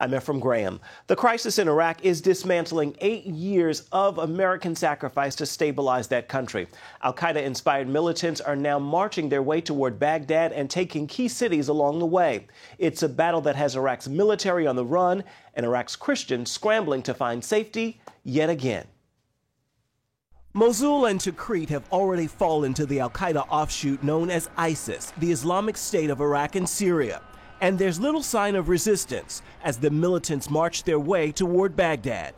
I'm Ephraim Graham. The crisis in Iraq is dismantling 8 years of American sacrifice to stabilize that country. Al-Qaeda-inspired militants are now marching their way toward Baghdad and taking key cities along the way. It's a battle that has Iraq's military on the run and Iraq's Christians scrambling to find safety yet again. Mosul and Tikrit have already fallen to the Al-Qaeda offshoot known as ISIS, the Islamic State of Iraq and Syria. And there's little sign of resistance as the militants march their way toward Baghdad.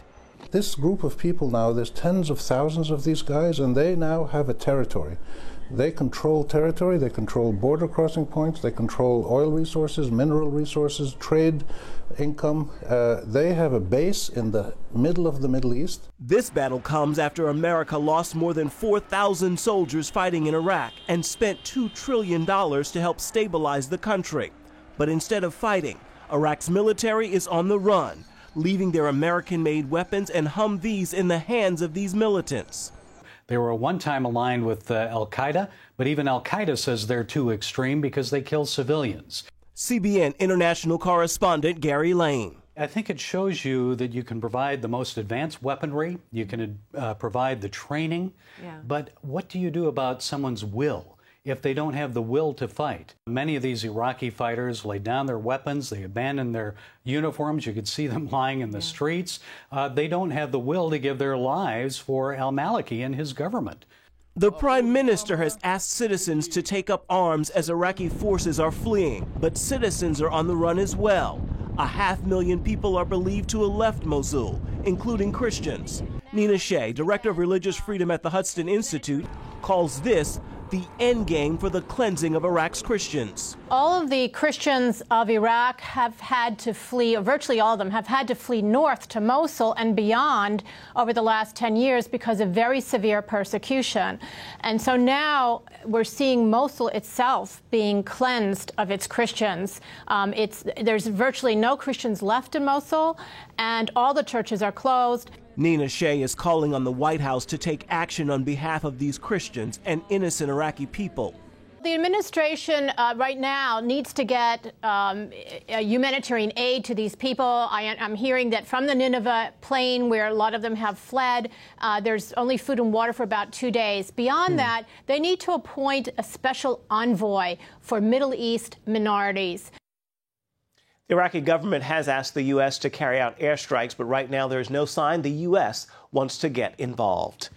This group of people now, there's tens of thousands of these guys, and they now have a territory. They control territory, they control border crossing points, they control oil resources, mineral resources, trade, income. They have a base in the middle of the Middle East. This battle comes after America lost more than 4,000 soldiers fighting in Iraq and spent $2 trillion to help stabilize the country. But instead of fighting, Iraq's military is on the run, leaving their American-made weapons and Humvees in the hands of these militants. They were one time aligned with Al-Qaeda, but even Al-Qaeda says they're too extreme because they kill civilians. CBN international correspondent Gary Lane. I think it shows you that you can provide the most advanced weaponry, you can provide the training, but what do you do about someone's will if they don't have the will to fight? Many of these Iraqi fighters laid down their weapons, they abandoned their uniforms, you could see them lying in the streets. They don't have the will to give their lives for al-Maliki and his government. The Prime Minister has asked citizens to take up arms as Iraqi forces are fleeing, but citizens are on the run as well. 500,000 people are believed to have left Mosul, including Christians. Nina Shea, Director of Religious Freedom at the Hudson Institute, calls this the end game for the cleansing of Iraq's Christians. All of the Christians of Iraq have had to flee, or virtually all of them have had to flee north to Mosul and beyond over the last 10 years because of very severe persecution. And so now we're seeing Mosul itself being cleansed of its Christians. There's virtually no Christians left in Mosul, and all the churches are closed. Nina Shea is calling on the White House to take action on behalf of these Christians and innocent Iraqi people. The administration right now needs to get humanitarian aid to these people. I'm hearing that from the Nineveh plain, where a lot of them have fled, there's only food and water for about 2 days. Beyond that, they need to appoint a special envoy for Middle East minorities. The Iraqi government has asked the U.S. to carry out airstrikes, but right now there is no sign the U.S. wants to get involved.